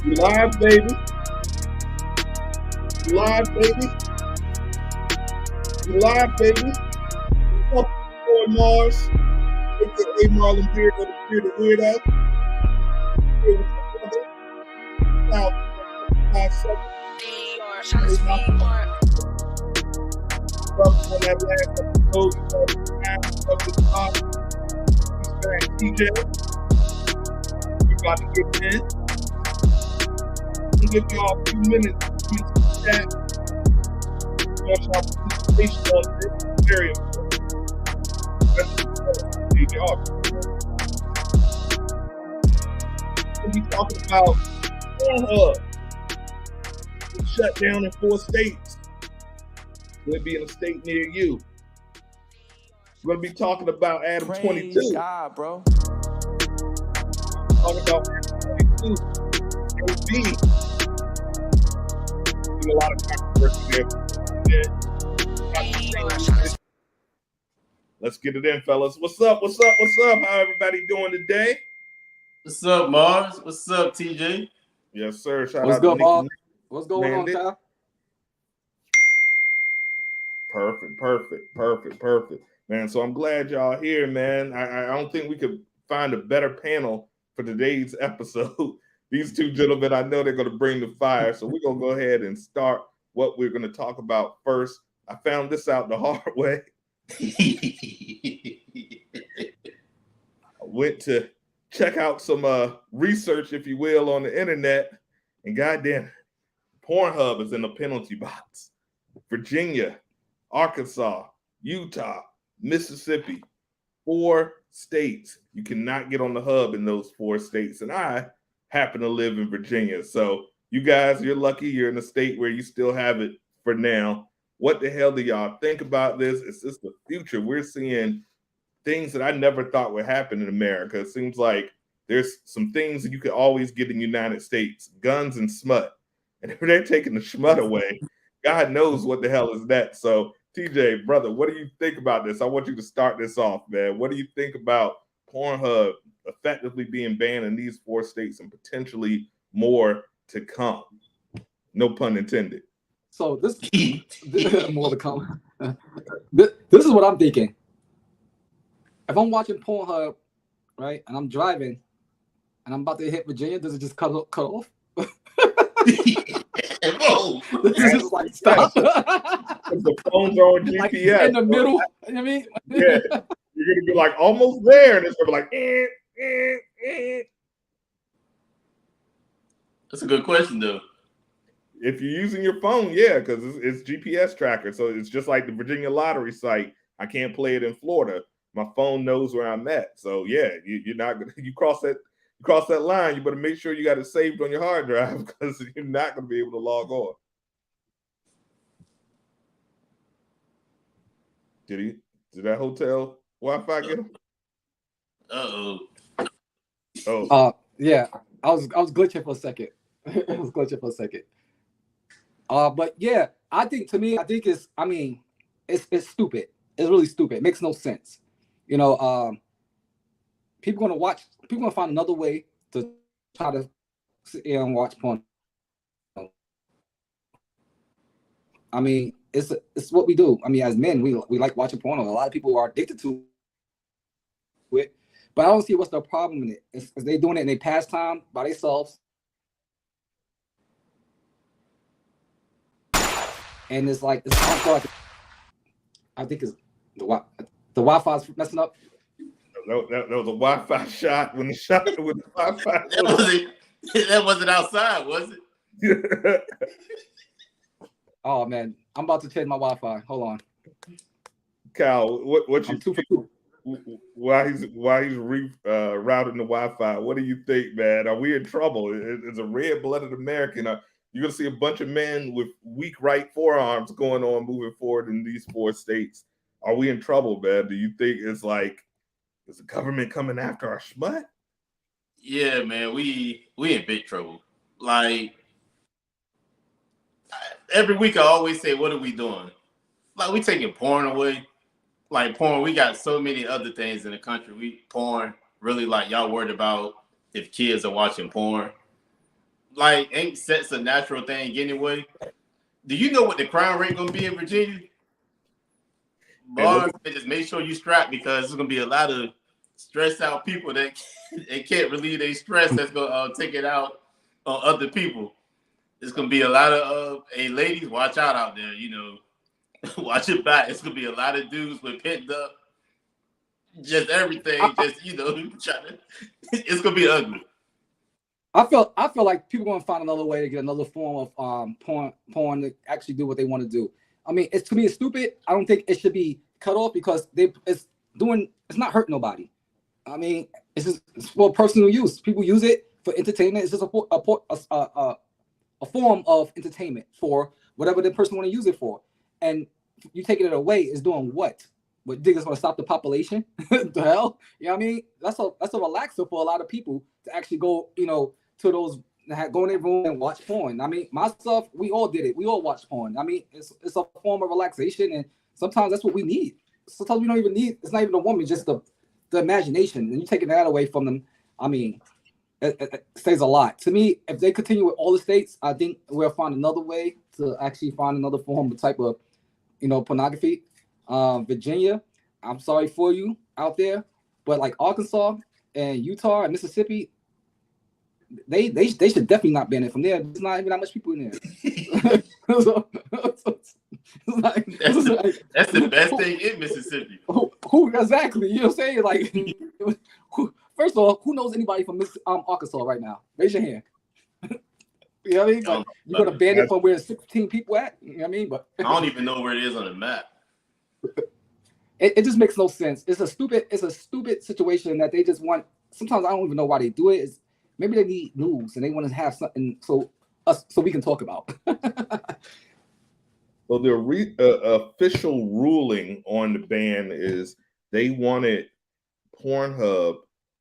You live, baby. You live, baby. You live, baby. What's up, boy Mars? AKA Marlon Beard of the Bearded Weirdo. Hey, what's up, brother? Now, 5-7. Welcome on that last episode of the pod. He's back, TJ. We're about to get in. I'll give y'all a few minutes to chat. Want y'all participation on this. Very important. We'll be talking about Pornhub. It's shut down in 4 states. We'll be in a state near you. We're going to be talking about Adam22. Praise God, bro. Talking about Adam22. AB. A lot of controversy there. Let's get it in, fellas. What's up? What's up? What's up? How everybody doing today? What's up, Mars? What's up, TJ? Yes, sir. Shout What's out good, to Mars? Nick. What's going on, Kyle? Perfect. Man, so I'm glad y'all here, man. I don't think we could find a better panel for today's episode. These two gentlemen, I know they're going to bring the fire. So we're going to go ahead and start what we're going to talk about first. I found this out the hard way. I went to check out some research, if you will, on the internet. And goddamn, Pornhub is in the penalty box. Virginia, Arkansas, Utah, Mississippi, 4 states. You cannot get on the hub in those 4 states. And I happen to live in Virginia. So you guys, you're lucky you're in a state where you still have it for now. What the hell do y'all think about this? Is this the future? We're seeing things that I never thought would happen in America. It seems like there's some things that you could always get in the United States, guns and smut. And if they're taking the smut away, God knows what the hell is that. So TJ, brother, what do you think about this? I want you to start this off, man. What do you think about Pornhub effectively being banned in these 4 states and potentially more to come? No pun intended. So this more to come. This is what I'm thinking. If I'm watching Pornhub, right, and I'm driving, and I'm about to hit Virginia, does it just cut off? Whoa. This is like stop. The phones are on GPS. Like in the middle. You know what I mean? Yeah. You're gonna be like almost there, and it's gonna be like, That's a good question, though. If you're using your phone, yeah, because it's GPS tracker. So it's just like the Virginia lottery site. I can't play it in Florida. My phone knows where I'm at. So yeah, you're not gonna cross that line. You better make sure you got it saved on your hard drive because you're not gonna be able to log on. Did that hotel Wi-Fi get him? Uh-oh. Oh. Yeah. I was glitching for a second. But yeah, I think it's stupid. It's really stupid. It makes no sense. You know, people gonna find another way to try to sit here and watch porn. I mean, it's what we do. I mean, as men, we like watching porn. A lot of people are addicted to it, but I don't see what's the problem in it. Is they doing it in their pastime by themselves, and it's like I think it's the Wi-Fi's messing up. That was a Wi-Fi shot when he shot it with the Wi-Fi. That wasn't outside, was it? Oh man, I'm about to change my Wi-Fi. Hold on. Cal, what you think? Why he's rerouting the Wi-Fi? What do you think, man? Are we in trouble? It's a red-blooded American. You're gonna see a bunch of men with weak right forearms going on moving forward in these 4 states. Are we in trouble, man? Do you think it's like, is the government coming after our schmutt? Yeah, man, we in big trouble. Like every week, I always say, "What are we doing?" Like we taking porn away. Like porn, we got so many other things in the country. Porn really like y'all worried about if kids are watching porn. like ain't sex a natural thing anyway? Do you know what the crime rate gonna be in Virginia? Bars, just make sure you strap because there's gonna be a lot of stressed out people that they can't relieve their stress. That's gonna take it out on other people. It's gonna be a lot of hey ladies, watch out there. You know, watch it back. It's gonna be a lot of dudes with pent up, just everything. Just you know, trying to. It's gonna be ugly. I feel like people gonna find another way to get another form of porn to actually do what they want to do. I mean, to me it's stupid. I don't think it should be cut off because it's not hurting nobody. I mean, it's for personal use. People use it for entertainment. It's just a form of entertainment for whatever the person want to use it for. And you taking it away is doing what? What you think it's gonna stop the population? The hell? You know what I mean? That's a relaxer for a lot of people to actually go, you know, to those go in their room and watch porn. I mean, myself, we all did it. We all watch porn. I mean, it's a form of relaxation, and sometimes that's what we need. Sometimes we don't even need. It's not even a woman, just the imagination. And you taking that away from them. I mean, it says a lot to me. If they continue with all the states, I think we'll find another way to actually find another form of type of, you know, pornography. Virginia, I'm sorry for you out there, but like Arkansas and Utah and Mississippi, they should definitely not ban it from there. There's not even that much people in there. That's the best thing in Mississippi. Who exactly? You know what I'm saying? Like, first of all, who knows anybody from Arkansas right now? Raise your hand. You know what I mean? Like, you're gonna ban it from where 16 people at? You know what I mean? But I don't even know where it is on the map. It just makes no sense. It's a stupid situation that they just want. Sometimes I don't even know why they do it. Maybe they need news and they want to have something so we can talk about. Well, the official ruling on the ban is they wanted Pornhub,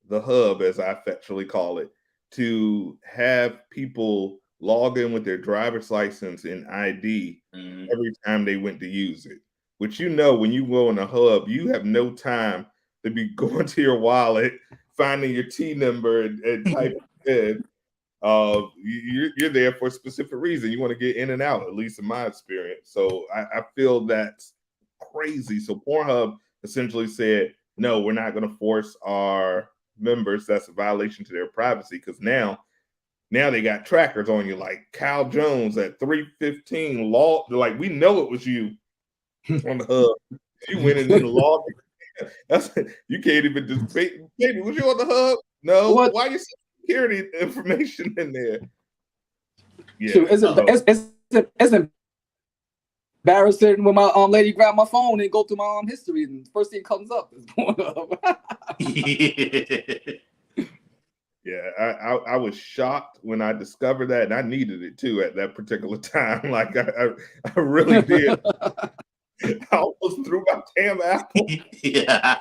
the hub as I affectionately call it, to have people log in with their driver's license and ID every time they went to use it. Which, you know, when you go in a hub, you have no time to be going to your wallet, finding your T number and typing in. You're there for a specific reason. You want to get in and out, at least in my experience. So I feel that's crazy. So Pornhub essentially said, no, we're not going to force our members. That's a violation to their privacy because now they got trackers on you, like Caljones at 3:15. Like we know it was you on the hub. You went in and logged in. You can't even just baby, was you on the hub? No. What? Why you security information in there? Yeah, shoot, it's embarrassing when my lady grab my phone and go through my history, and the first thing comes up is Pornhub. Yeah, I was shocked when I discovered that, and I needed it too at that particular time. Like I really did. I almost threw my damn apple. Yeah.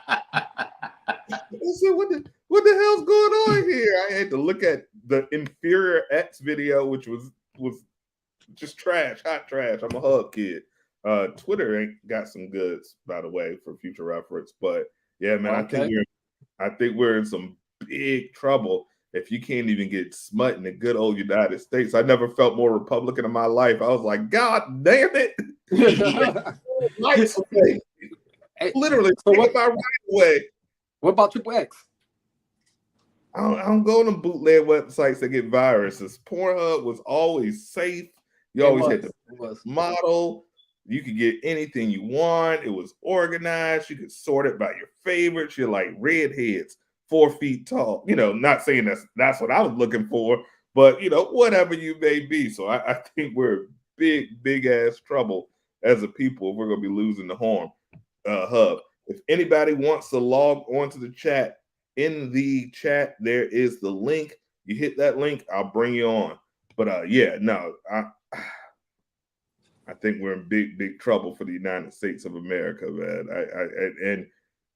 I said, what the hell's going on here? I had to look at the Inferior X video, which was just trash, hot trash. I'm a hub kid. Twitter ain't got some goods, by the way, for future reference. But yeah, man, okay. I think we're in some big trouble if you can't even get smut in the good old United States. I never felt more Republican in my life. I was like, God damn it. Literally, so what my right away. What about Triple X? I don't go to bootleg websites that get viruses. Pornhub was always safe. You always had the model. You could get anything you want. It was organized. You could sort it by your favorites. You're like redheads, 4 feet tall. You know, not saying that's what I was looking for, but you know, whatever you may be. So I think we're in big ass trouble as a people. We're gonna be losing the hub. If anybody wants to log onto the chat, in the chat there is the link. You hit that link, I'll bring you on. But yeah, no, I think we're in big trouble for the United States of America, man. And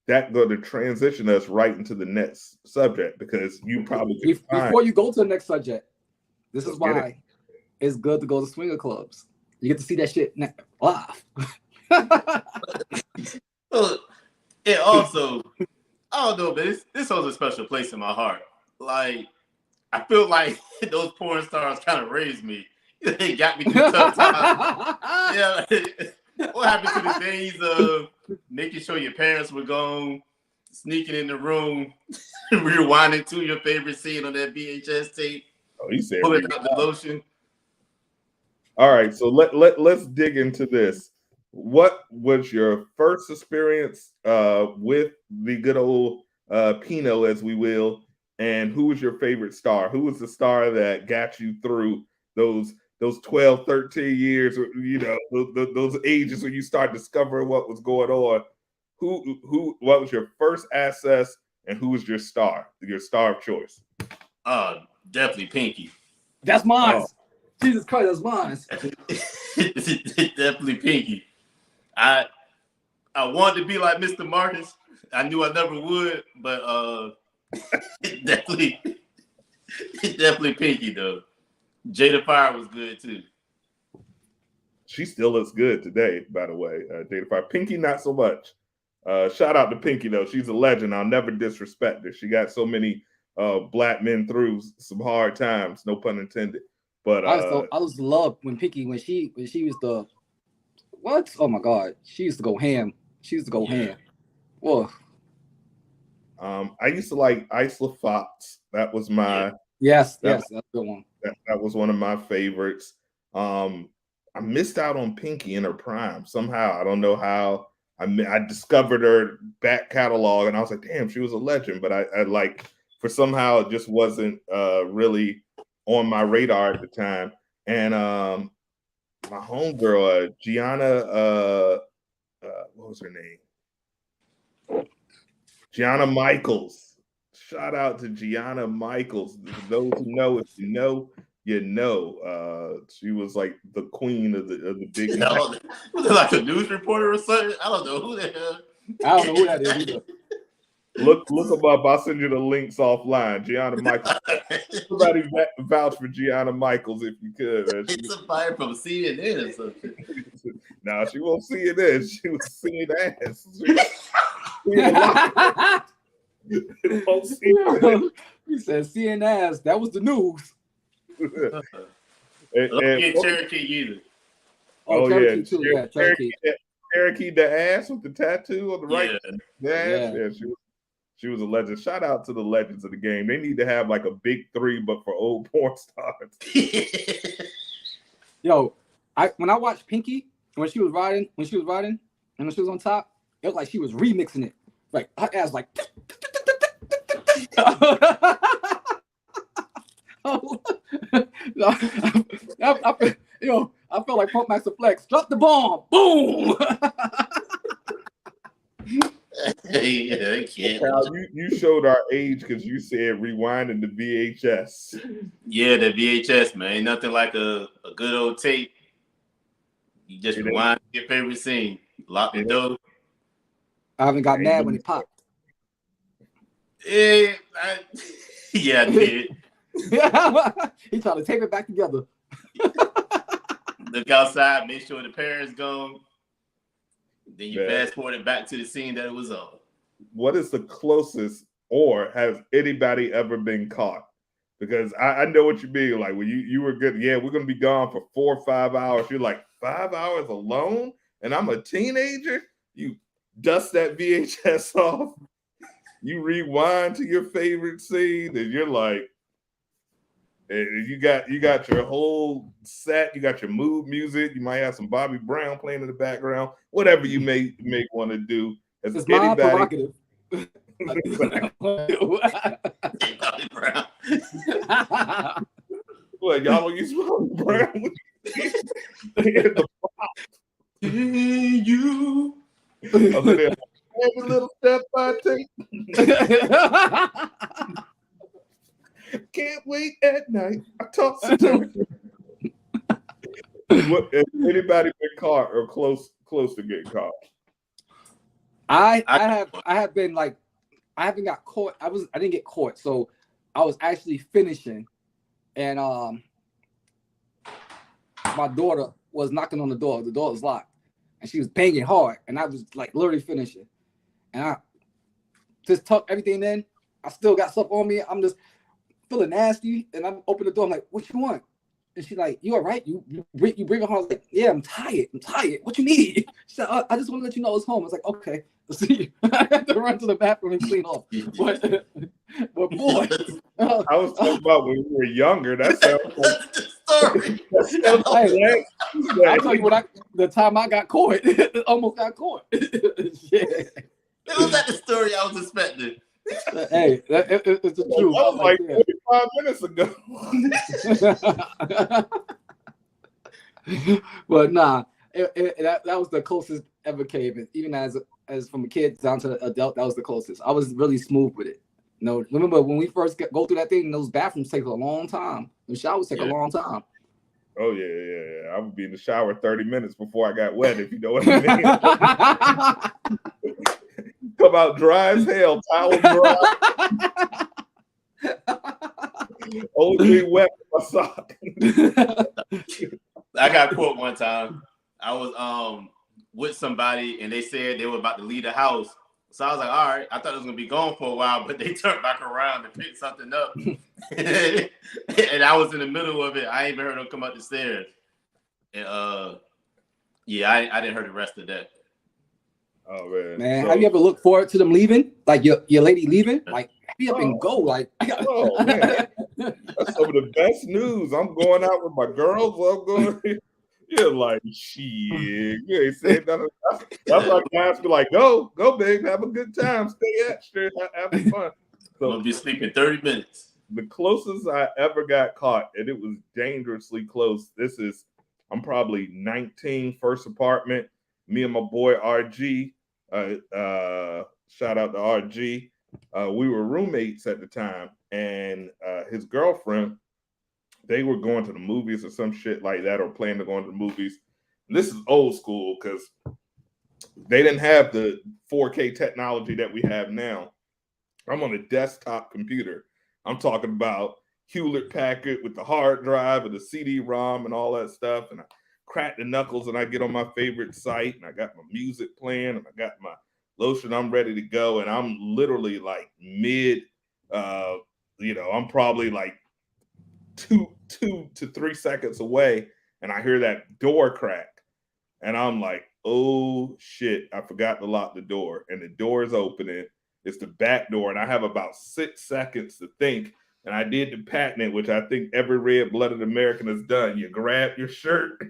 that going to transition us right into the next subject because you probably before you go to the next subject, this is why it's good to go to swinger clubs. You get to see that shit live. It also, I don't know, but this holds a special place in my heart. Like, I feel like those porn stars kind of raised me. They got me through tough times. Yeah. What happened to the days of making sure your parents were gone, sneaking in the room, rewinding to your favorite scene on that VHS tape, he said pulling out the lotion? All right, so let's dig into this. What was your first experience with the good old Pinot, as we will, and who was your favorite star? Who was the star that got you through those 12, 13 years, you know, those ages when you start discovering what was going on? What was your first access, and who was your star of choice? Definitely Pinky. That's mine. Oh. Jesus Christ, that's mine. Definitely Pinky. I wanted to be like Mr. Marcus. I knew I never would, but definitely Pinky though. Jada Fire was good too. She still looks good today, by the way. Jada Fire. Pinky, not so much. Shout out to Pinky though. She's a legend. I'll never disrespect her. She got so many black men through some hard times, no pun intended. But I was loved when Pinky when she was the what? Oh my God, she used to go ham. Ham. Whoa. I used to like Isla Fox. That was my that's a good one. That was one of my favorites. I missed out on Pinky in her prime somehow. I don't know how. I discovered her back catalog and I was like, damn, she was a legend. But I like for somehow it just wasn't really on my radar at the time. And my homegirl, Gianna, what was her name? Gianna Michaels. Shout out to Gianna Michaels. Those who know, if you know, you know. She was like the queen of the big. Was it like a news reporter or something? I don't know who the hell. I don't know who that is either. Look them up. I'll send you the links offline. Gianna Michaels. Somebody vouch for Gianna Michaels if you could. It's somebody from CNN or something. No, she won't see it in. She was seeing ass. He said seeing ass. That was the news. Don't get Cherokee either. Oh Cherokee too. Yeah, Cherokee the ass with the tattoo on the right. Yeah, she was a legend. Shout out to the legends of the game. They need to have like a big three, but for old porn stars. Yo, when I watched Pinky when she was riding, and when she was on top, it was like she was remixing it. Like her ass like. I felt like Pump Master Flex. Drop the bomb. Boom. Yeah, I can't. You showed our age because you said rewinding the VHS. Yeah, the VHS, man. Ain't nothing like a good old tape. You just rewind your favorite scene. Lock the door. I haven't got mad when it popped. Yeah, I did. He tried to tape it back together. Look outside, make sure the parents gone. Then you fast forward it back to the scene that it was on. What is the closest, or has anybody ever been caught? Because I know what you mean. Like when you were good, yeah, we're gonna be gone for 4 or 5 hours. You're like 5 hours alone, and I'm a teenager. You dust that VHS off. You rewind to your favorite scene, and you're like, you got your whole set. You got your mood music. You might have some Bobby Brown playing in the background. Whatever you may want to do. As it's anybody, provocative. Bobby Brown. What, y'all don't use Bobby Brown? You. Every little step I take. Can't wait at night. I talk to What has anybody been caught or close to getting caught? I have been like, I haven't got caught. I didn't get caught, so I was actually finishing, and my daughter was knocking on the door. The door was locked, and she was banging hard, and I was like literally finishing, and I just tucked everything in. I still got stuff on me. I'm just feeling nasty, and I open the door. I'm like, what you want? And she's like, you all right? You bring her home. I was like, yeah, I'm tired. What you need? She said, I just want to let you know it's home. I was like, okay, see you. I had to run to the bathroom and clean off. But boy, I was talking about when we were younger. That sounds like the story. I'll tell you what, the time I got caught, almost got caught. It was not the story I was expecting. Hey, it's the truth. That was like 45 minutes ago. But nah, that was the closest ever came. Even as from a kid down to adult, that was the closest. I was really smooth with it. You know, remember when we first go through that thing, those bathrooms take a long time. The showers take a long time. Oh yeah. I would be in the shower 30 minutes before I got wet, if you know what I mean. Come out dry as hell, towel dry. Only wet with my sock. I got caught one time. I was with somebody and they said they were about to leave the house. So I was like, all right, I thought it was gonna be gone for a while, but they turned back around and picked something up. And I was in the middle of it. I ain't even heard them come up the stairs. And yeah, I didn't hear the rest of that. Oh man. Man, have you ever looked forward to them leaving? Like your lady leaving? Like hurry up and go. Like oh man. That's some of the best news. I'm going out with my girls. I'm going. You're like, shit. You ain't saying nothing. That's why guys be like, go, babe, have a good time, stay extra, have fun. So I'm gonna be sleeping 30 minutes. The closest I ever got caught, and it was dangerously close. I'm probably 19, first apartment. Me and my boy RG, shout out to RG. We were roommates at the time, and his girlfriend, they were going to the movies or some shit like that, or planning to go to the movies. And this is old school because they didn't have the 4K technology that we have now. I'm on a desktop computer. I'm talking about Hewlett Packard with the hard drive and the CD-ROM and all that stuff. And I crack the knuckles and I get on my favorite site and I got my music playing and I got my lotion. I'm ready to go. And I'm literally like I'm probably like 2 to 3 seconds away. And I hear that door crack. And I'm like, oh shit, I forgot to lock the door. And the door is opening. It's the back door. And I have about 6 seconds to think. And I did the patent, which I think every red-blooded American has done. You grab your shirt,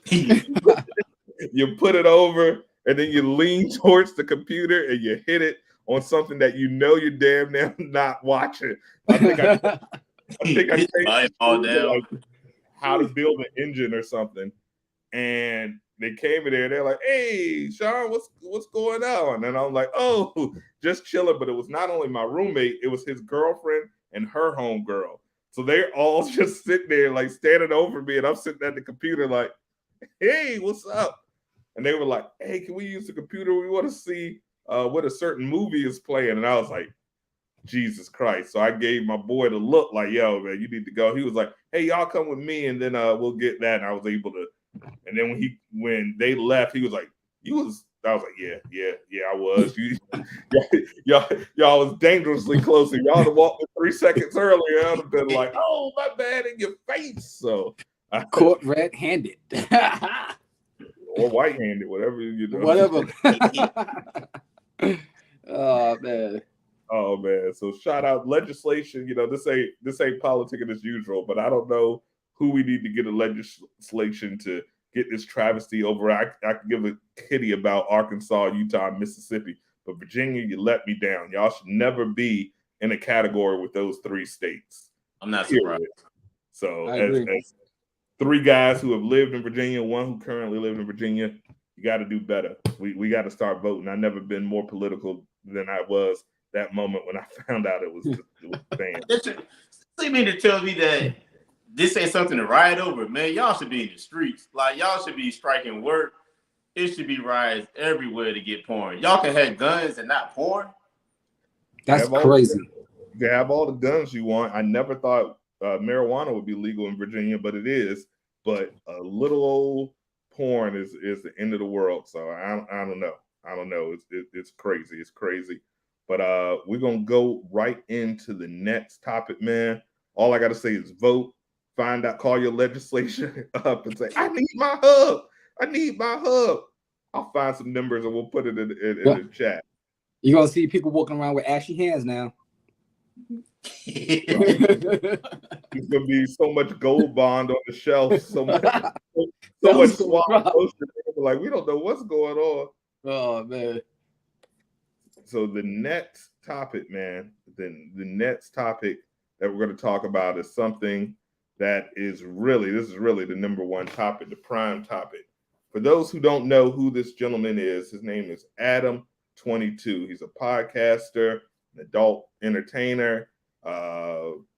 you put it over, and then you lean towards the computer and you hit it on something that you know you're damn near not watching. I think I all down. Like how to build an engine or something. And they came in there, they're like, hey, Sean, what's going on? And I'm like, oh, just chilling. But it was not only my roommate, it was his girlfriend and her homegirl. So they're all just sitting there, like standing over me, and I'm sitting at the computer like, hey, what's up? And they were like, hey, can we use the computer? We want to see what a certain movie is playing. And I was like, Jesus Christ. So I gave my boy the look like, yo, man, you need to go. He was like, hey, y'all come with me, and then we'll get that. And I was able to. And then when they left, he was like, I was like, yeah, I was. Y'all was dangerously close. If y'all had walked 3 seconds earlier, I'd have been like, oh, my bad, in your face. So caught red-handed. Or white-handed, whatever you know. Whatever. Oh man. Oh man. So shout out legislation. You know, this ain't politicking as usual, but I don't know who we need to get a legislation to get this travesty over. I could give a kitty about Arkansas, Utah, and Mississippi, but Virginia, you let me down. Y'all should never be in a category with those 3 states. I'm not surprised. So as 3 guys who have lived in Virginia, 1 who currently lives in Virginia, you got to do better. We got to start voting. I've never been more political than I was that moment when I found out it was banned. So you mean to tell me that this ain't something to riot over? Man, y'all should be in the streets. Like, y'all should be striking work. It should be riots everywhere to get porn. Y'all can have guns and not porn? That's crazy. You have all the guns you want. I never thought marijuana would be legal in Virginia, but it is. But a little old porn is the end of the world. So I don't know. It's crazy. It's crazy. But we're going to go right into the next topic, man. All I got to say is vote, find out, call your legislation up and say, I need my hub. I need my hub. I'll find some numbers and we'll put it in the chat. You're going to see people walking around with ashy hands now. There's going to be so much gold bond on the shelf, so much swap motion. Like, we don't know what's going on. Oh, man. So the next topic, man, the next topic that we're going to talk about is something that is really the number one topic, the prime topic. For those who don't know who this gentleman is, his name is Adam22. He's a podcaster, an adult entertainer,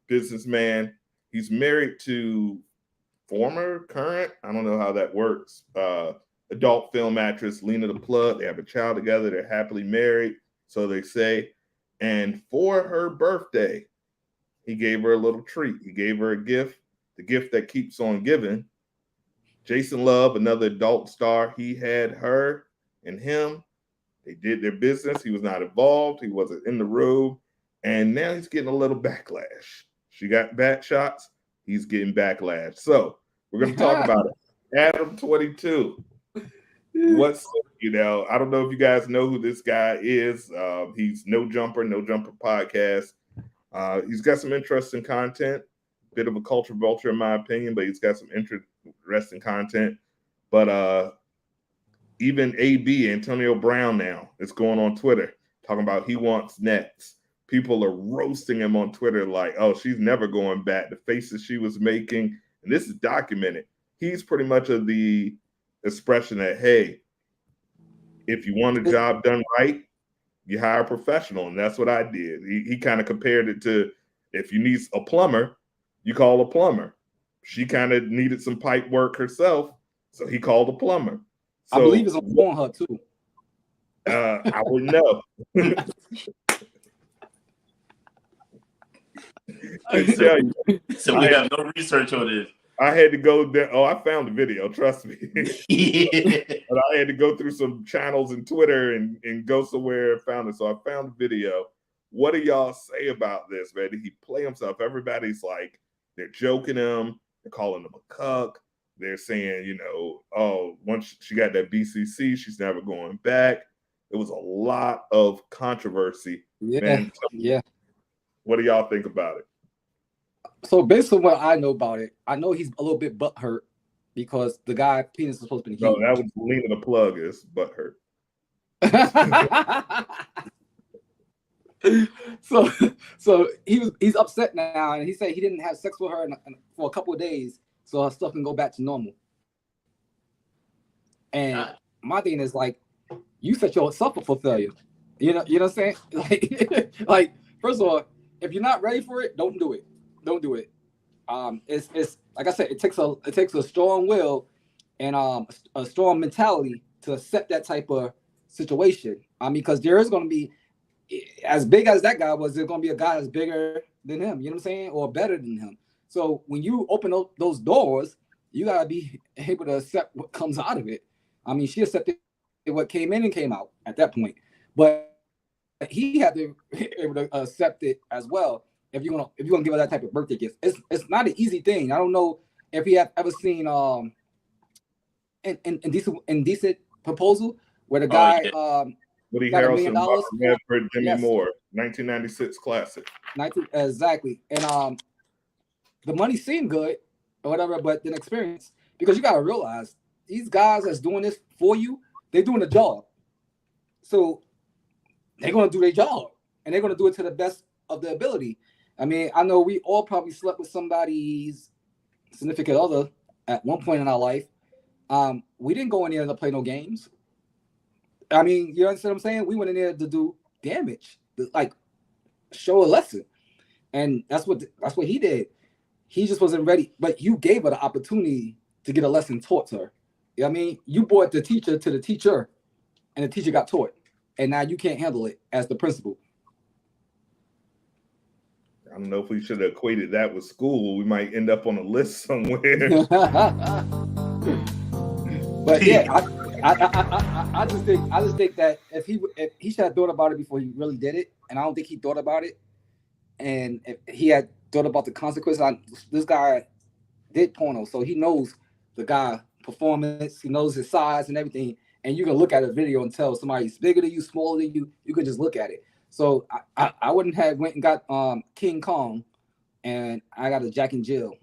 businessman. He's married to current, I don't know how that works, adult film actress Lena the Plug. They have a child together. They're happily married, so they say. And for her birthday, he gave her a little treat. He gave her a gift, the gift that keeps on giving. Jason Love, another adult star, he had her and him. They did their business. He was not involved. He wasn't in the room. And now he's getting a little backlash. She got back shots. He's getting backlash. So we're going to talk about it. Adam22. What's, I don't know if you guys know who this guy is. He's No Jumper podcast. He's got some interesting content, bit of a culture vulture in my opinion, but he's got some interesting content. But even AB, Antonio Brown now, is going on Twitter talking about he wants next. People are roasting him on Twitter like, oh, she's never going back. The faces she was making, and this is documented. He's pretty much of the expression that, hey, if you want a job done right, you hire a professional, and that's what I did. He kind of compared it to, if you need a plumber, you call a plumber. She kind of needed some pipe work herself, so he called a plumber. So, I believe it's on Pornhub too. I wouldn't know. So we have no research on this. I had to go there. Oh, I found the video. Trust me. But I had to go through some channels and Twitter and go somewhere and found it. So I found the video. What do y'all say about this, man? Did he play himself? Everybody's like, they're joking him. They're calling him a cuck. They're saying, oh, once she got that BCC, she's never going back. It was a lot of controversy. Yeah, man. yeah. What do y'all think about it? So based on what I know about it, I know he's a little bit butthurt because the guy penis is supposed to be huge. No, that was Lena the Plug is butthurt. So he's upset now, and he said he didn't have sex with her for a couple of days, so her stuff can go back to normal. And my thing is like, you set yourself up for failure. You know what I'm saying? Like first of all, if you're not ready for it, don't do it. Don't do it. It's like I said, it takes a strong will and a strong mentality to accept that type of situation. Because there is going to be, as big as that guy was, there's going to be a guy that's bigger than him. You know what I'm saying? Or better than him. So when you open up those doors, you gotta be able to accept what comes out of it. I mean, she accepted what came in and came out at that point, but he had to be able to accept it as well. If you're gonna give her that type of birthday gift, it's not an easy thing. I don't know if he have ever seen Indecent Proposal, where the guy Woody got Harrelson, $1 million for Jimmy yes. Moore, 1996 classic. Exactly, and the money seemed good or whatever, but the experience, because you gotta realize these guys that's doing this for you, they're doing a job, so they're gonna do their job, and they're gonna do it to the best of their ability. I mean, I know we all probably slept with somebody's significant other at one point in our life. We didn't go in there to play no games. I mean, you understand what I'm saying? We went in there to do damage, like show a lesson, and that's what he did. He just wasn't ready, but you gave her the opportunity to get a lesson taught to her. You know what I mean? You brought the teacher to the teacher, and the teacher got taught, and now you can't handle it as the principal. I don't know if we should have equated that with school. We might end up on a list somewhere. But yeah, I just think that if he should have thought about it before he really did it, and I don't think he thought about it. And if he had thought about the consequences. This guy did porno, so he knows the guy performance. He knows his size and everything. And you can look at a video and tell somebody's bigger than you, smaller than you. You can just look at it. So I wouldn't have went and got King Kong, and I got a Jack and Jill.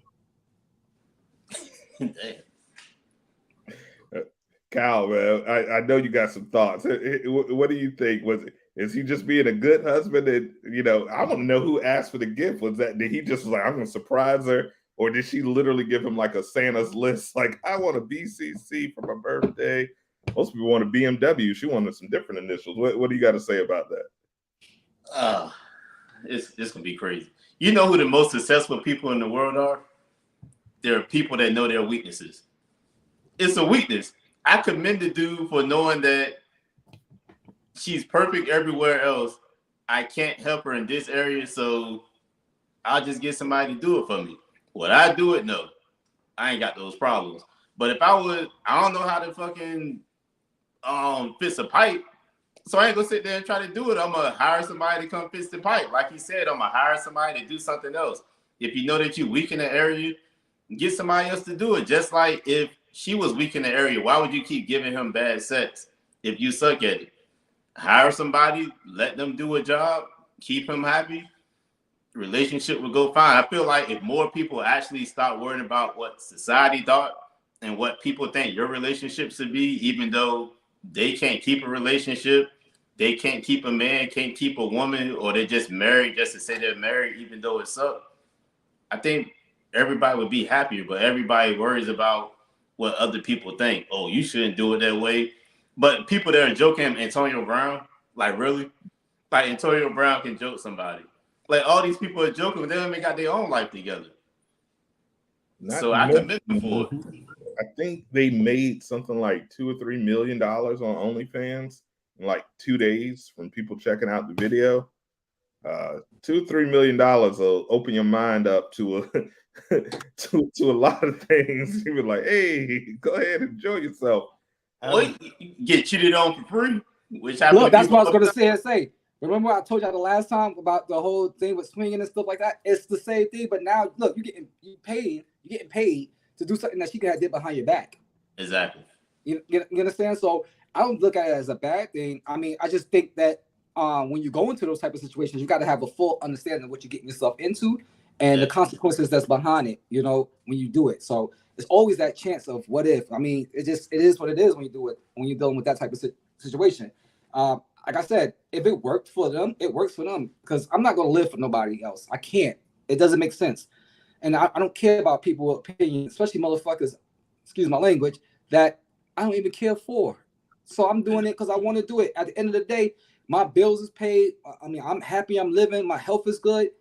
Kyle, man, I know you got some thoughts. What do you think? Is he just being a good husband? And I want to know who asked for the gift. Did he just was like, I'm gonna surprise her, or did she literally give him like a Santa's list? Like, I want a BCC for my birthday. Most people want a BMW. She wanted some different initials. What do you got to say about that? It's gonna be crazy. You know who the most successful people in the world are? There are people that know their weaknesses. It's a weakness. I commend the dude for knowing that she's perfect everywhere else. I can't help her in this area, so I'll just get somebody to do it for me. Would I do it? No. I ain't got those problems. But if I would, I don't know how to fucking fix a pipe. So I ain't gonna sit there and try to do it. I'm gonna hire somebody to come fix the pipe. Like you said, I'm gonna hire somebody to do something else. If you know that you're weak in the area, get somebody else to do it. Just like if she was weak in the area, why would you keep giving him bad sex if you suck at it? Hire somebody, let them do a job, keep him happy. The relationship will go fine. I feel like if more people actually start worrying about what society thought and what people think your relationship should be, even though they can't keep a relationship, they can't keep a man, can't keep a woman, or they're just married just to say they're married, even though it sucks. I think everybody would be happier, but everybody worries about what other people think. Oh, you shouldn't do it that way. But people that are joking, Antonio Brown, like really? Like Antonio Brown can joke somebody. Like all these people are joking, but they haven't got their own life together. So I commend them for it. I think they made something like $2 or $3 million on OnlyFans in like 2 days from people checking out the video. $2 or $3 million will open your mind up to a to a lot of things. You were like, hey, go ahead, enjoy yourself. Or you get cheated on for free. Which happened. Look, that's what I was gonna say. Remember I told y'all the last time about the whole thing with swinging and stuff like that? It's the same thing, but now look, you're getting paid to do something that she could have did behind your back. Exactly. You understand? So I don't look at it as a bad thing. I mean, I just think that when you go into those type of situations, you got to have a full understanding of what you're getting yourself into and the consequences that's behind it, when you do it. So it's always that chance of what if. I mean, it is what it is when you do it, when you're dealing with that type of situation. Like I said, if it worked for them, it works for them, because I'm not going to live for nobody else. I can't. It doesn't make sense. And I don't care about people's opinions, especially motherfuckers, excuse my language, that I don't even care for. So I'm doing it because I want to do it. At the end of the day, my bills is paid. I mean, I'm happy, I'm living, my health is good.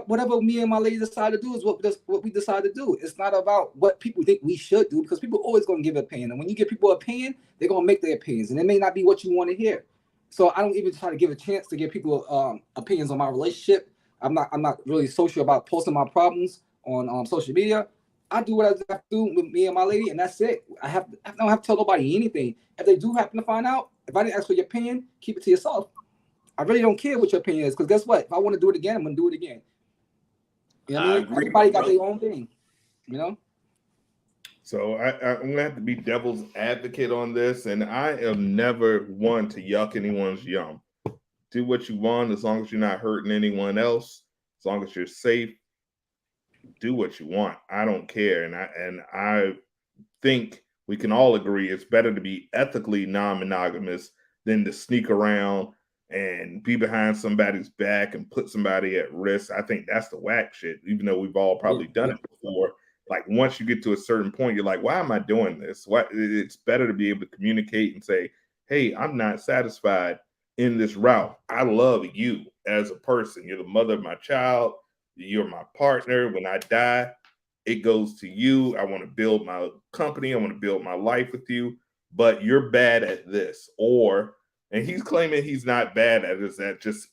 Whatever me and my lady decide to do is what we decide to do. It's not about what people think we should do, because people are always going to give an opinion. And when you give people an opinion, they're going to make their opinions, and it may not be what you want to hear. So I don't even try to give a chance to give people opinions on my relationship. I'm not really social about posting my problems on social media. I do what I have to do with me and my lady, and that's it. I don't have to tell nobody anything. If they do happen to find out, if I didn't ask for your opinion, keep it to yourself. I really don't care what your opinion is, because guess what? If I want to do it again, I'm going to do it again. You know what I mean? Everybody got their own thing, So I'm going to have to be devil's advocate on this, and I am never one to yuck anyone's yum. Do what you want as long as you're not hurting anyone else, as long as you're safe. Do what you want. I don't care. And I think we can all agree it's better to be ethically non-monogamous than to sneak around and be behind somebody's back and put somebody at risk. I think that's the whack shit, even though we've all probably done it before. Like, once you get to a certain point, you're like, why am I doing this? It's better to be able to communicate and say, hey, I'm not satisfied in this route. I love you as a person. You're the mother of my child. You're my partner. When I die, it goes to you. I want to build my company. I want to build my life with you, but you're bad at this. And he's claiming he's not bad at it.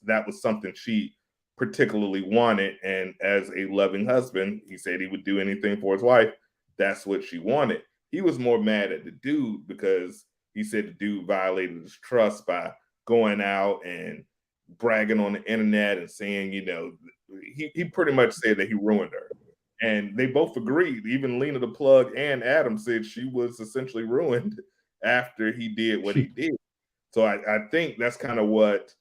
That was something she particularly wanted. And as a loving husband, he said he would do anything for his wife. That's what she wanted. He was more mad at the dude because he said the dude violated his trust by going out and bragging on the internet and saying, he pretty much said that he ruined her. And they both agreed. Even Lena the Plug and Adam said she was essentially ruined after he did what he did. So I think that's kind of what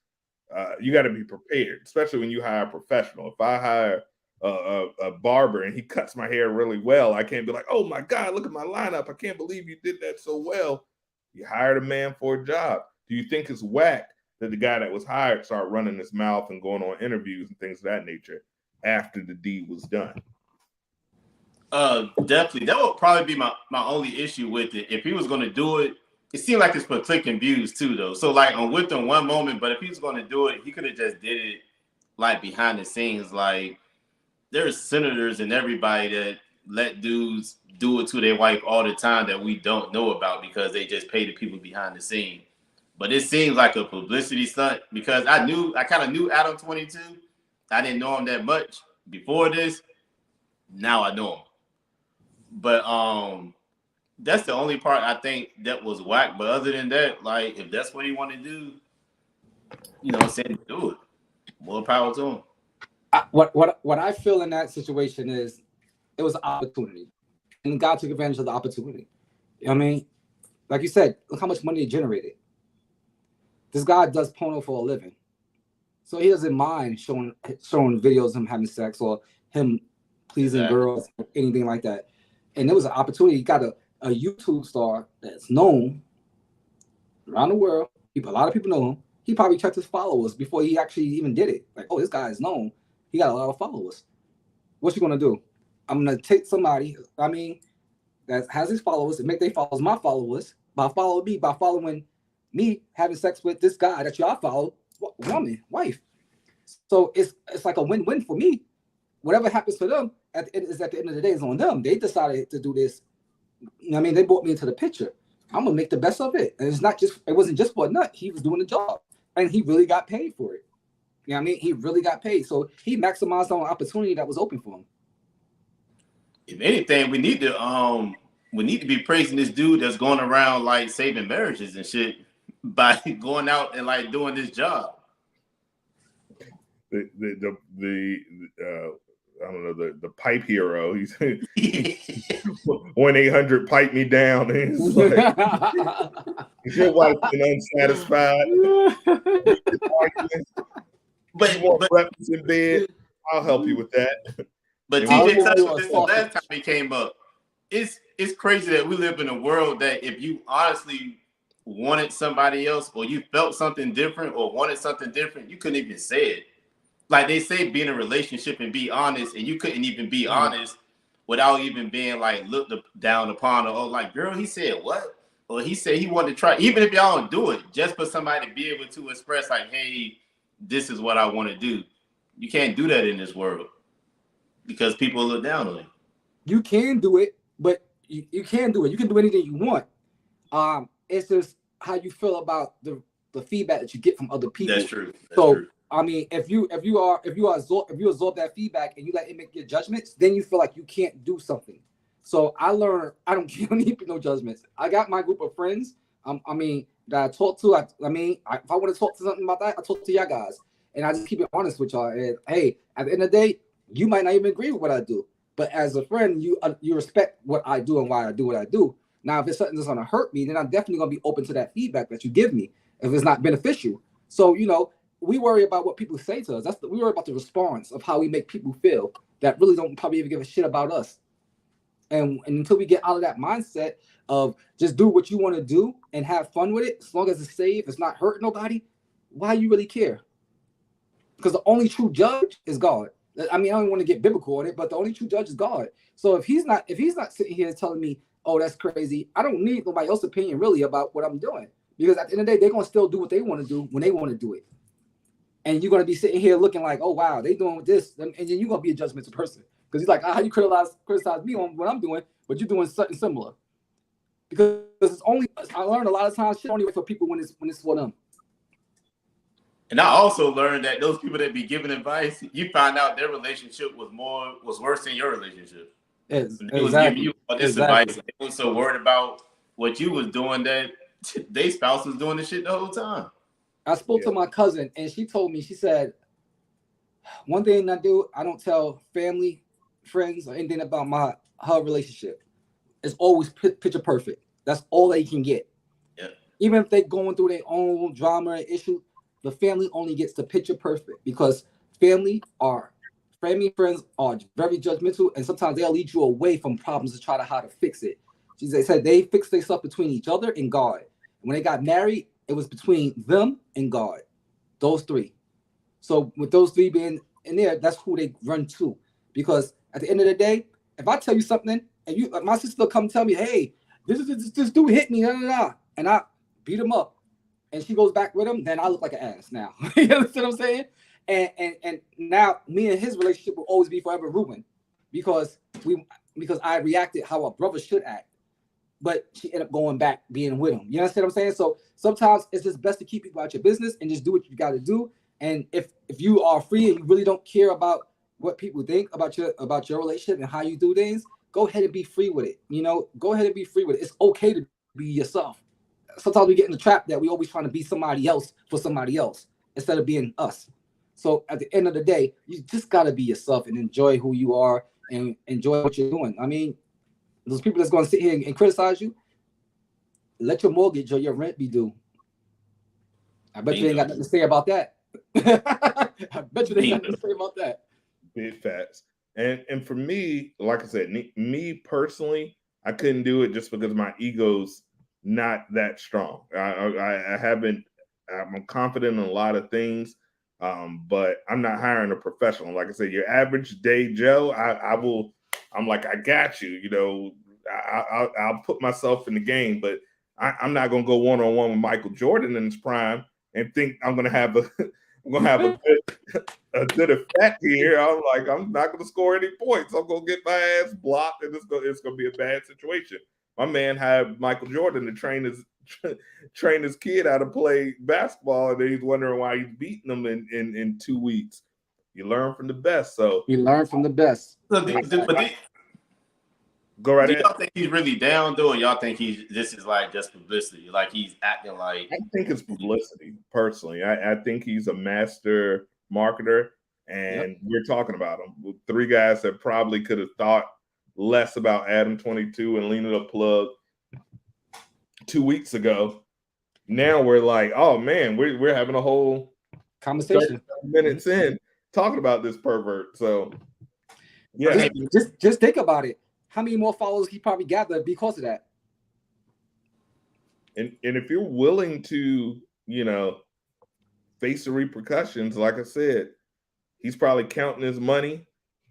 you got to be prepared, especially when you hire a professional. If I hire a barber and he cuts my hair really well, I can't be like, oh my God, look at my lineup. I can't believe you did that so well. You hired a man for a job. Do you think it's whack that the guy that was hired started running his mouth and going on interviews and things of that nature after the deed was done? Definitely. That would probably be my only issue with it. If he was going to do it, it seemed like it's for click and views too, though. So like I'm with him one moment, but if he was going to do it, he could have just did it like behind the scenes. Like there's senators and everybody that let dudes do it to their wife all the time that we don't know about because they just pay the people behind the scene. But it seems like a publicity stunt because I kind of knew Adam22. I didn't know him that much before this. Now I know him. But that's the only part I think that was whack. But other than that, like if that's what he want to do, you know what I'm saying, do it. More power to him. What I feel in that situation is it was an opportunity. And God took advantage of the opportunity. You know what I mean? Like you said, look how much money it generated. This guy does porno for a living. So he doesn't mind showing videos of him having sex or him pleasing girls, or anything like that. And there was an opportunity. He got a YouTube star that's known around the world. A lot of people know him. He probably checked his followers before he actually even did it. Like, oh, this guy is known. He got a lot of followers. What you gonna do? I'm gonna take somebody, that has his followers and make their followers my followers by following me having sex with this guy that y'all follow, wife. So it's like a win-win for me. Whatever happens to them at the end of the day is on them. They decided to do this. You know what I mean? They brought me into the picture. I'm gonna make the best of it. And it wasn't just for a nut. He was doing the job. And he really got paid for it. You know what I mean? He really got paid. So he maximized on an opportunity that was open for him. If anything, we need to be praising this dude that's going around like saving marriages and shit by going out and like doing this job. The I don't know, the pipe hero. He's 1-800 pipe me down. And it's like, is your wife been unsatisfied? But you want breakfast in bed? I'll help you with that. But TJ touched on this the last time he came up. It's crazy that we live in a world that if you honestly wanted somebody else or you felt something different or wanted something different, you couldn't even say it. Like they say, be in a relationship and be honest, and you couldn't even be honest without even being like looked down upon or like, girl, he said what? Or he said he wanted to try. Even if y'all don't do it, just for somebody to be able to express like, hey, this is what I want to do. You can't do that in this world because people look down on it. You can do it, but you can do it. You can do anything you want. It's just how you feel about the feedback that you get from other people. That's true. That's true. I mean, if you absorb that feedback and you let it make your judgments, then you feel like you can't do something. So I learned I don't need no judgments. I got my group of friends. That I talk to. If I want to talk to something about that, I talk to y'all guys, and I just keep it honest with y'all. And hey, at the end of the day, you might not even agree with what I do, but as a friend, you respect what I do and why I do what I do. Now, if it's something that's gonna hurt me, then I'm definitely gonna be open to that feedback that you give me. If it's not beneficial, so we worry about what people say to us. We worry about the response of how we make people feel that really don't probably even give a shit about us. And until we get out of that mindset of just do what you want to do and have fun with it, as long as it's safe, it's not hurting nobody, why you really care? Because the only true judge is God. I don't want to get biblical on it, but the only true judge is God. So if he's not sitting here telling me, oh, that's crazy, I don't need nobody else's opinion really about what I'm doing. Because at the end of the day, they're gonna still do what they want to do when they want to do it. And you're going to be sitting here looking like, oh, wow, they doing this. And then you're going to be a judgmental person. Because you're like, how you criticize me on what I'm doing, but you're doing something similar. Because I learned a lot of times shit only for people when it's for them. And I also learned that those people that be giving advice, you find out their relationship was worse than your relationship. They was giving you all this advice. They were so worried about what you was doing that their spouse was doing this shit the whole time. I spoke to my cousin, and she told me, she said, One thing I do, I don't tell family, friends, or anything about her relationship. It's always picture perfect. That's all they can get. Yeah. Even if they're going through their own drama and issue, the family only gets the picture perfect because family friends are very judgmental, and sometimes they'll lead you away from problems to try to how to fix it. They said they fixed their stuff between each other and God. When they got married, it was between them and God. Those three. So with those three being in there, that's who they run to. Because at the end of the day, if I tell you something and my sister come tell me, hey, this dude hit me, and I beat him up, and she goes back with him, then I look like an ass now. You understand what I'm saying? And now me and his relationship will always be forever ruined because I reacted how a brother should act. But she ended up going back being with him. You understand what I'm saying? So sometimes it's just best to keep people out your business and just do what you got to do. And if you are free and you really don't care about what people think about your relationship and how you do things, go ahead and be free with it. Go ahead and be free with it. It's okay to be yourself. Sometimes we get in the trap that we always trying to be somebody else for somebody else instead of being us. So at the end of the day, you just got to be yourself and enjoy who you are and enjoy what you're doing. I mean, those people that's going to sit here and criticize you, let your mortgage or your rent be due. I bet you ain't got nothing to say about that. I bet you ain't got nothing to say about that. Big facts. And for me, like I said, me personally, I couldn't do it just because my ego's not that strong. I haven't. I'm confident in a lot of things, but I'm not hiring a professional. Like I said, your average day Joe, I'm like, I got you. I'll put myself in the game, but I'm not going to go one-on-one with Michael Jordan in his prime and think I'm going to have a good effect here. I'm like, I'm not going to score any points. I'm going to get my ass blocked, and it's going to be a bad situation. My man had Michael Jordan to train his kid how to play basketball, and then he's wondering why he's beating them in 2 weeks. You learn from the best. So you learn from the best. Go right ahead. Do y'all think he's really down, though, or y'all think this is like just publicity? Like he's acting like. I think it's publicity, personally. I think he's a master marketer, and we're talking about him. 3 guys that probably could have thought less about Adam22 and Lena the Plug 2 weeks ago. Now we're like, oh man, we're having a whole conversation 30 minutes in talking about this pervert. So yeah, just think about it. How many more followers he probably gathered because of that? And if you're willing to, face the repercussions, like I said, he's probably counting his money.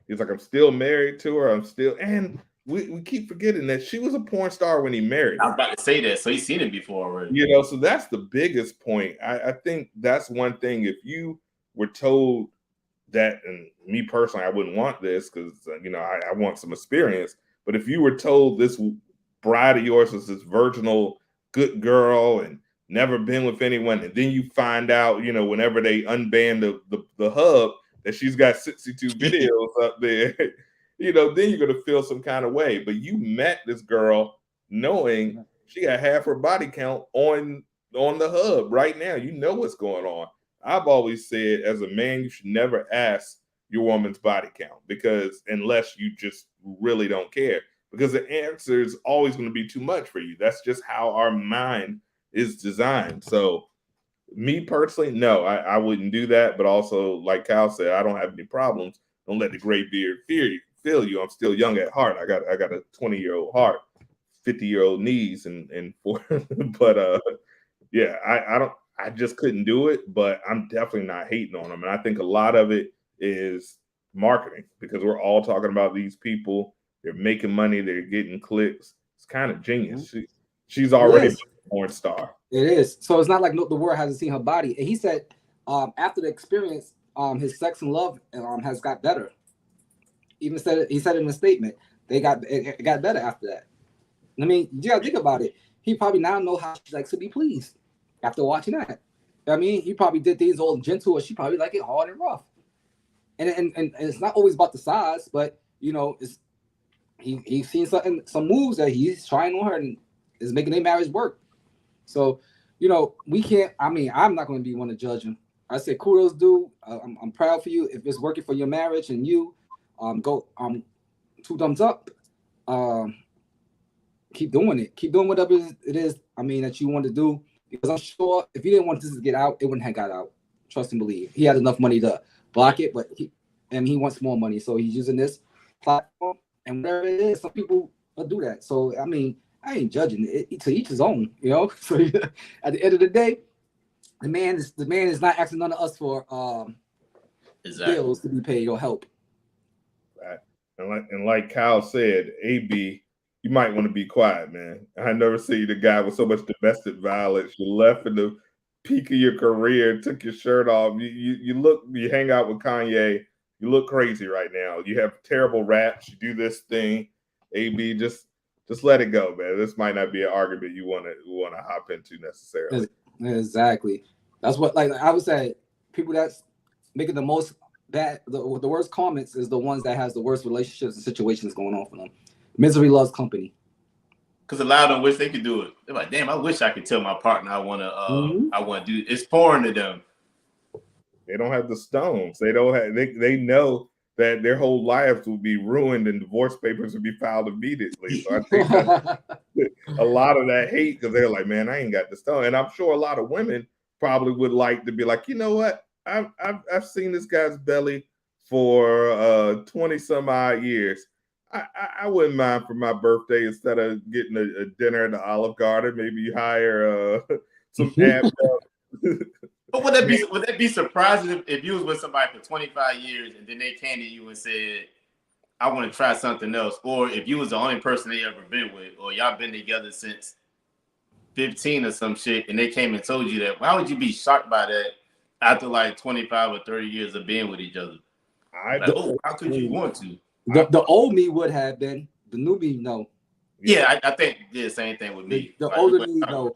He's like, I'm still married to her. And we keep forgetting that she was a porn star when he married her. I was about to say that. So he's seen it before already. So that's the biggest point. I think that's one thing. If you were told that, and me personally, I wouldn't want this because, I want some experience. But if you were told this bride of yours was this virginal good girl and never been with anyone, and then you find out, whenever they unban the hub, that she's got 62 videos up there, then you're going to feel some kind of way. But you met this girl knowing she got half her body count on the hub right now. You know what's going on. I've always said, as a man, you should never ask your woman's body count, because unless you just really don't care, because the answer is always going to be too much for you. That's just how our mind is designed. So me personally, no, I wouldn't do that. But also, like Cal said, I don't have any problems. Don't let the gray beard fill you. I'm still young at heart. I got a 20-year-old heart, 50-year-old knees, and but yeah, I just couldn't do it. But I'm definitely not hating on them. And I think a lot of it is marketing, because we're all talking about these people. They're making money. They're getting clicks. It's kind of genius. She's already a porn star. It is. So it's not like the world hasn't seen her body. And he said after the experience, his sex and love has got better. He said it in a statement. It got better after that. I mean, you gotta think about it. He probably now know how she likes to be pleased after watching that. I mean, he probably did things all gentle, or she probably like it hard and rough. And it's not always about the size, but it's he's seen some moves that he's trying on her and is making their marriage work. So, we can't. I mean, I'm not going to be one to judge him. I say kudos, dude. I'm proud for you. If it's working for your marriage and you, go 2 thumbs up. Keep doing it. Keep doing whatever it is. I mean, that you want to do. Because I'm sure if he didn't want this to get out, it wouldn't have got out. Trust and believe. He had enough money to block it, but he wants more money, so he's using this platform. And whatever it is, some people will do that. So I mean, I ain't judging it. To each his own, you know. So at the end of the day, the man is not asking none of us for bills to be paid or help. Right. And like Kyle said, AB, you might want to be quiet, man. I never seen a guy with so much domestic violence. You left in the peak of your career, took your shirt off. You hang out with Kanye. You look crazy right now. You have terrible raps. You do this thing. AB, just let it go, man. This might not be an argument you want to hop into necessarily. Exactly. That's what, like I would say, people that's making the most bad, the worst comments is the ones that has the worst relationships and situations going on for them. Misery loves company. Because a lot of them wish they could do it. They're like, damn, I wish I could tell my partner I want to do it. It's foreign to them. They don't have the stones. They don't have. They know that their whole lives will be ruined and divorce papers will be filed immediately. So I think a lot of that hate, because they're like, man, I ain't got the stone. And I'm sure a lot of women probably would like to be like, you know what? I've seen this guy's belly for 20 some odd years. I wouldn't mind for my birthday, instead of getting a dinner at the Olive Garden, maybe hire some abs. But would that be surprising if you was with somebody for 25 years and then they came to you and said, I want to try something else? Or if you was the only person they ever been with, or y'all been together since 15 or some shit, and they came and told you that, why would you be shocked by that after like 25 or 30 years of being with each other? How could you want to? The old me would have been. The new me, no. Yeah, I think the same thing with me. The older me, no.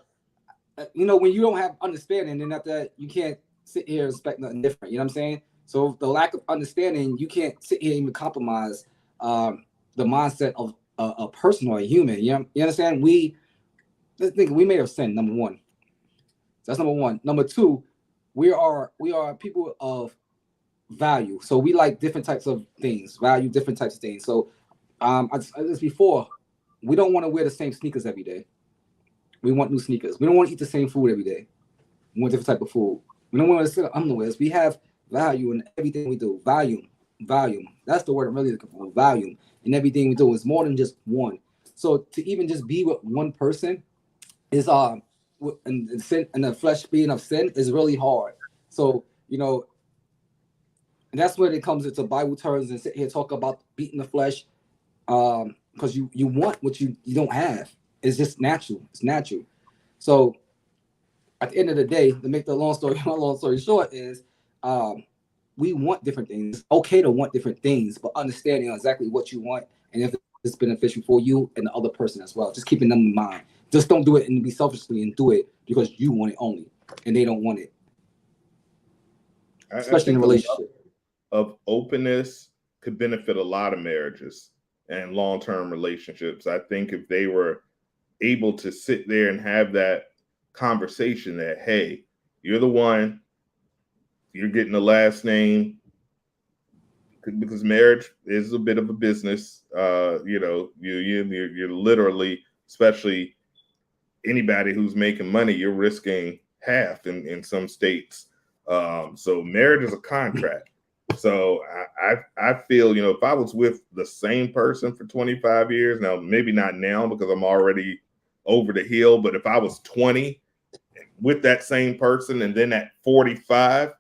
You know, when you don't have understanding, then after that, you can't sit here and expect nothing different. You know what I'm saying? So the lack of understanding, you can't sit here and even compromise the mindset of a person or a human. You understand? Let's think, we may have sinned, number one. That's number one. Number two, we are people of value. So we like different types of things, value different types of things. So as before, we don't want to wear the same sneakers every day. We want new sneakers. We don't want to eat the same food every day. We want different type of food. We don't want to sit on underwears. We have value in everything we do. Volume. That's the word I'm really looking for. Volume in everything we do. Is more than just one. So to even just be with one person is and sin, and the flesh being of sin is really hard. So and that's where it comes into Bible terms and sit here talk about beating the flesh, because you want what you don't have. It's just natural. It's natural. So at the end of the day, to make the long story short, is we want different things. It's okay to want different things, but understanding exactly what you want and if it's beneficial for you and the other person as well. Just keeping them in mind. Just don't do it and be selfishly and do it because you want it only and they don't want it. Especially in a relationship. Of openness could benefit a lot of marriages and long-term relationships. I think if they were able to sit there and have that conversation that, hey, you're the one, you're getting the last name, because marriage is a bit of a business. You're literally, especially anybody who's making money, you're risking half in some states. So marriage is a contract. So I feel, if I was with the same person for 25 years, now maybe not now because I'm already over the hill, but if I was 20 with that same person and then at 45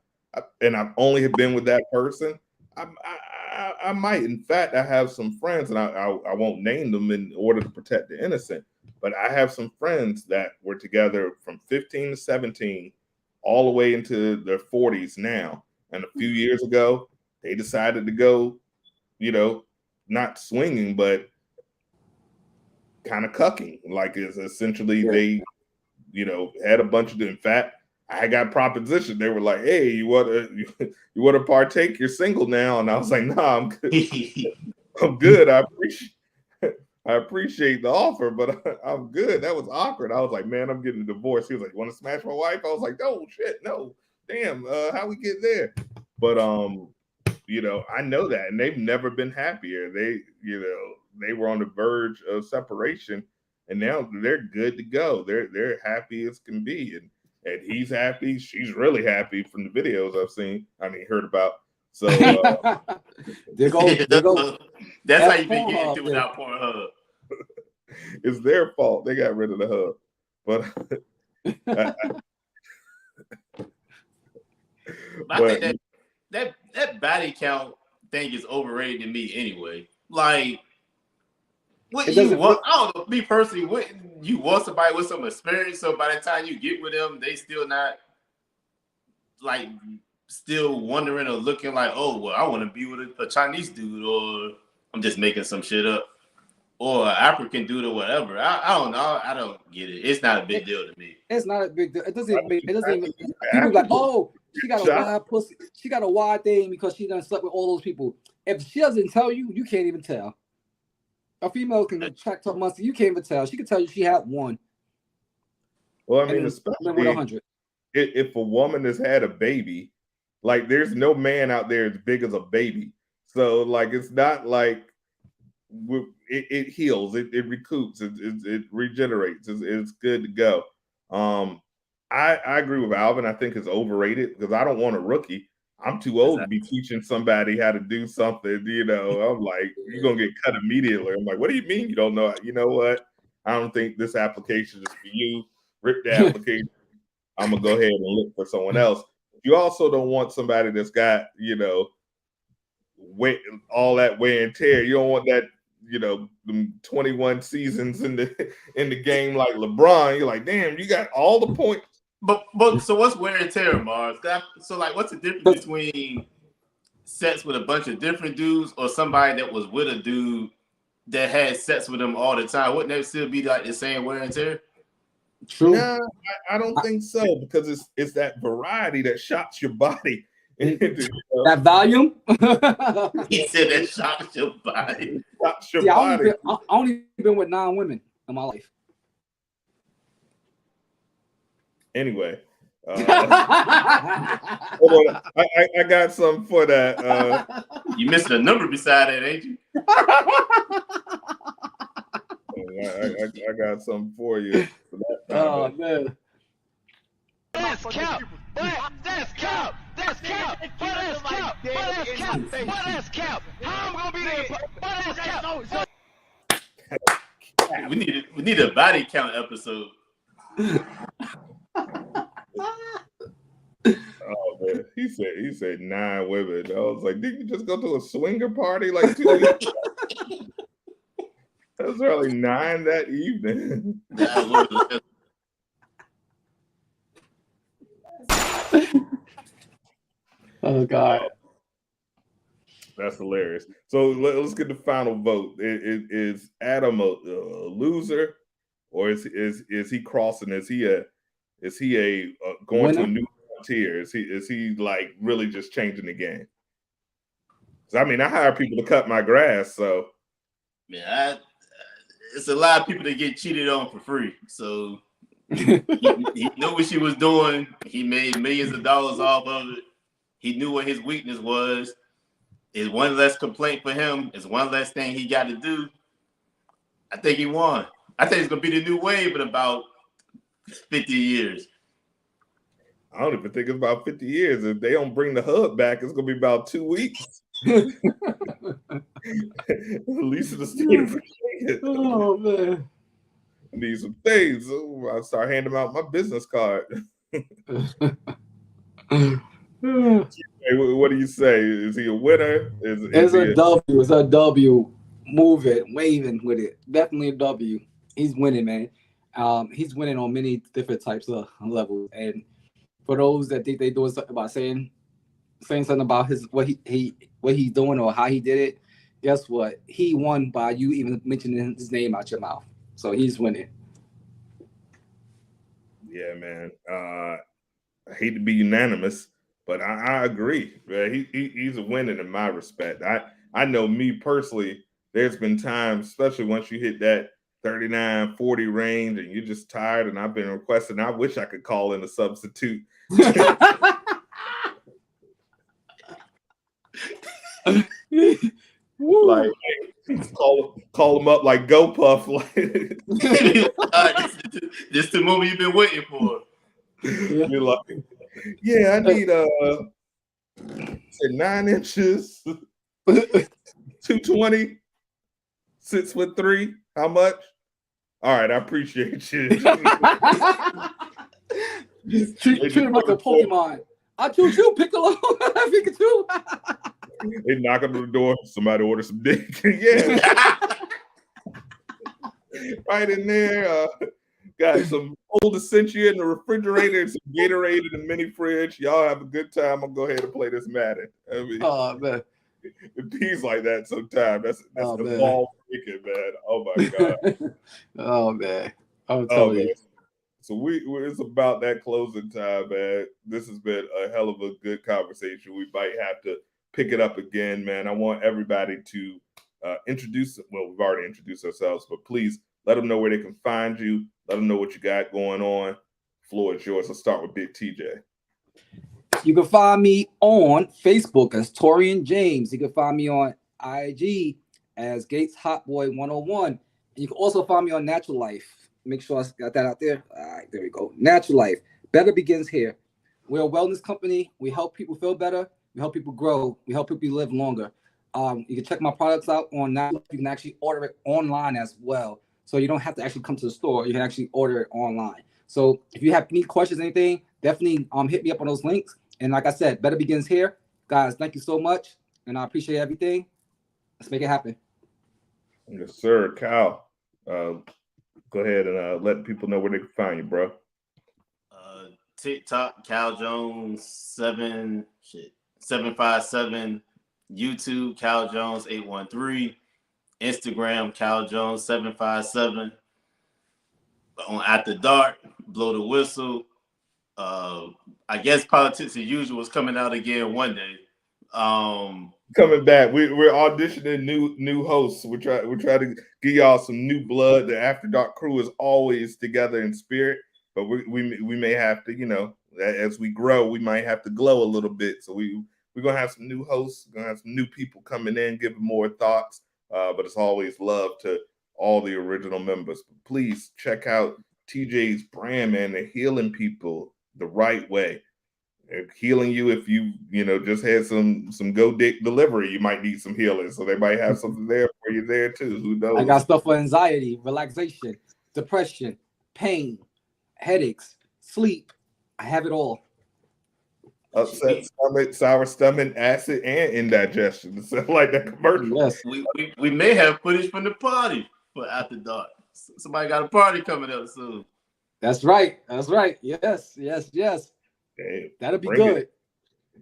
and I've only been with that person, I might. In fact, I have some friends, and I won't name them in order to protect the innocent, but I have some friends that were together from 15 to 17 all the way into their 40s now. And a few years ago, they decided to go, not swinging, but kind of cucking. Like, it's essentially they, had a bunch of. In fact, I got propositioned. They were like, "Hey, you want to partake? You're single now." And I was like, "Nah, I'm good. I'm good. I appreciate the offer, but I'm good." That was awkward. I was like, "Man, I'm getting a divorce." He was like, "You want to smash my wife?" I was like, "Oh shit, no." Damn, how we get there? But you know, I know that, and they've never been happier. They, you know, they were on the verge of separation, and now they're good to go. They're happy as can be, and he's happy. She's really happy from the videos I've seen. I mean, heard about. So there go. That's how you been getting to without Pornhub. It's their fault. They got rid of the hub, but I think that body count thing is overrated to me anyway. Like, what you want? I don't know. Me personally, what you want somebody with some experience, so by the time you get with them, they still not like still wondering or looking like, oh, well, I want to be with a Chinese dude, or I'm just making some shit up, or an African dude, or whatever. I don't know. I don't get it. It's not a big deal to me. It's not a big deal. It doesn't even. People like, oh, she got a wide pussy. She got a wide thing because she done slept with all those people. If she doesn't tell you, you can't even tell. A female can track top muscle. You can't even tell. She can tell you she had one. Well, I mean, especially if a woman has had a baby, like there's no man out there as big as a baby. So like, it's not like it heals, it recoups, it regenerates. It's good to go. I agree with Alvin. I think it's overrated because I don't want a rookie. I'm too old to be teaching somebody how to do something. You know, I'm like, you're gonna get cut immediately. I'm like, what do you mean you don't know? You know what? I don't think this application is for you. Rip the application. I'm gonna go ahead and look for someone else. You also don't want somebody that's got, you know, all that wear and tear. You don't want that, you know, 21 seasons in the game like LeBron. You're like, damn, you got all the points. But so what's wear and tear, Mars? So like, what's the difference between sex with a bunch of different dudes or somebody that was with a dude that had sex with them all the time? Wouldn't that still be like the same wear and tear? True. No, I don't think so, because it's that variety that shocks your body. That volume. He said that shocks your body. Shocks your body. I only been with 9 women in my life. Anyway, hold on. I got something for that. You missed a number beside that, ain't you? I got something for you. For that oh man. That's cap. That's cap. That's cap. That's cap. That's cap. That's cap. How am I gonna be there? That's cap. We need a body count episode. Oh man, he said 9 women. I was like, did you just go to a swinger party like 2 weeks ago? That was really 9 that evening. Oh God, that's hilarious. So let's get the final vote. Is Adam a loser, or is he crossing? Is he a going winner? To a new frontier? Is he like really just changing the game? I mean, I hire people to cut my grass, so yeah, it's a lot of people that get cheated on for free. So he knew what she was doing. He made millions of dollars off of it. He knew what his weakness was. It's one less complaint for him. It's one less thing he got to do. I think he won. I think it's gonna be the new wave in about 50 years. I don't even think it's about 50 years. If they don't bring the hub back, it's gonna be about 2 weeks. At least in the state of Virginia. Oh man. I need some things. So I'll start handing out my business card. Hey, what do you say? Is he a winner? It's a W. It's a W. Move it, waving with it. Definitely a W. He's winning, man. He's winning on many different types of levels. And for those that think they doing something about saying something about what he's doing or how he did it, guess what? He won by you even mentioning his name out your mouth. So he's winning. Yeah, man. I hate to be unanimous, but I agree. He's a winner in my respect. I know me personally, there's been times, especially once you hit that 39, 40 range and you're just tired, and I've been requesting, I wish I could call in a substitute. Like, call them up like Go Puff. Like, This the movie you've been waiting for. You're like, yeah, I need 9 inches, 220, 6'3". How much? All right, I appreciate you. Treat him like a Pokemon. I choose you, Piccolo. Pikachu. They knock on the door. Somebody order some dick. Yeah. Right in there. Got some old Essentia in the refrigerator, some Gatorade in the mini fridge. Y'all have a good time. I'll go ahead and play this Madden. I mean, Oh man, it pees like that sometimes. That's the ball freaking, man. Oh my god. Oh man, I'm telling you. So it's about that closing time, man. This has been a hell of a good conversation. We might have to pick it up again, man. I want everybody to introduce. Well, we've already introduced ourselves, but please let them know where they can find you. Let them know what you got going on. Floor is yours. Let's start with Big TJ. You can find me on Facebook as Torian James. You can find me on IG as Gates Hot Boy 101. And you can also find me on Natural Life. Make sure I got that out there. All right, there we go. Natural Life. Better begins here. We're a wellness company. We help people feel better. We help people grow. We help people live longer. You can check my products out on Natural Life. You can actually order it online as well. So you don't have to actually come to the store. You can actually order it online. So if you have any questions, anything, definitely hit me up on those links. And like I said, better begins here. Guys, thank you so much. And I appreciate everything. Let's make it happen. Yes, sir. Cal, go ahead and let people know where they can find you, bro. TikTok, Caljones 757, YouTube, Caljones 813, Instagram, Caljones 757. On After Dark, Blow the Whistle. I guess Politics as Usual is coming out again one day. Coming back, we're auditioning new hosts. We're trying to give y'all some new blood. The After Dark crew is always together in spirit, but we may have to, as we grow, we might have to glow a little bit. So we're gonna have some new hosts. We're gonna have some new people coming in, giving more thoughts. But it's always love to all the original members. Please check out TJ's brand, man. They're healing people the right way. They're healing you if you just had some go dick delivery. You might need some healing, so they might have something there for you there too. Who knows? I got stuff for anxiety, relaxation, depression, pain, headaches, sleep. I have it all. Upset stomach, sour stomach, acid, and indigestion. It sounds like that commercial. Yes. We may have footage from the party for After Dark. Somebody got a party coming up soon. That's right. Yes. Hey, that'll be good.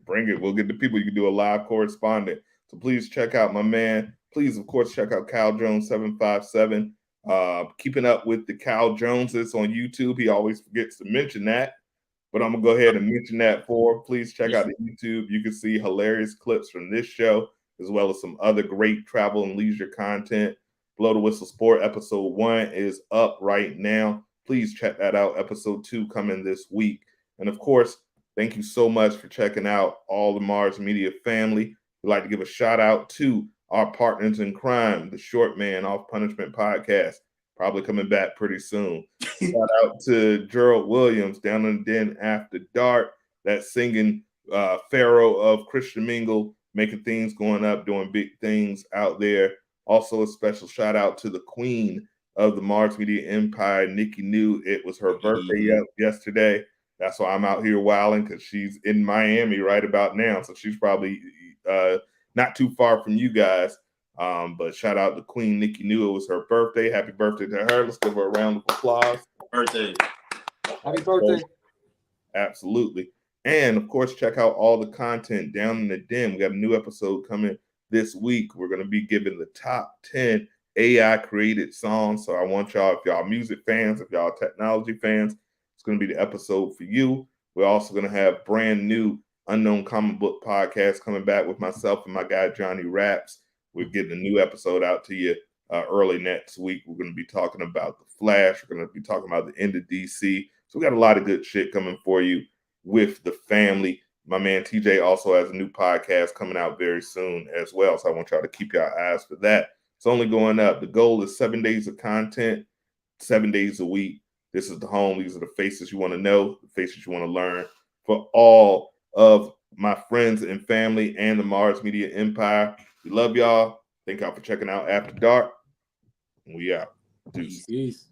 Bring it. We'll get the people. You can do a live correspondent. So please check out my man. Please, of course, check out Caljones 757. Keeping up with the Caljoneses on YouTube. He always forgets to mention that. But I'm going to go ahead and mention that for him. Please check out the YouTube. You can see hilarious clips from this show, as well as some other great travel and leisure content. Blow the Whistle Sport Episode 1 is up right now. Please check that out. Episode 2 coming this week. And of course, thank you so much for checking out all the Mars Media family. We'd like to give a shout out to our partners in crime, the Short Man Off Punishment Podcast. Probably coming back pretty soon. Shout out to Gerald Williams, Down in the Den After Dark, that singing pharaoh of Christian Mingle, making things going up, doing big things out there. Also, a special shout out to the queen of the Mars Media Empire, Nikki New. It was her birthday yesterday. That's why I'm out here wilding, because she's in Miami right about now. So she's probably not too far from you guys. But shout out to Queen Nikki New. It was her birthday. Happy birthday to her. Let's give her a round of applause. Birthday. Happy birthday. Absolutely. And of course, check out all the content Down in the Den. We got a new episode coming this week. We're going to be giving the top 10 AI created songs. So I want y'all, if y'all music fans, if y'all technology fans, it's going to be the episode for you. We're also going to have brand new Unknown Comic Book podcast coming back with myself and my guy, Johnny Raps. We're getting a new episode out to you early next week. We're going to be talking about The Flash. We're going to be talking about the end of DC. So we got a lot of good shit coming for you with the family. My man TJ also has a new podcast coming out very soon as well. So I want y'all to keep your eyes for that. It's only going up. The goal is 7 days of content, 7 days a week. This is the home. These are the faces you want to know, the faces you want to learn. For all of my friends and family and the Mars Media Empire, we love y'all. Thank y'all for checking out After Dark. We out. Deuce. Peace.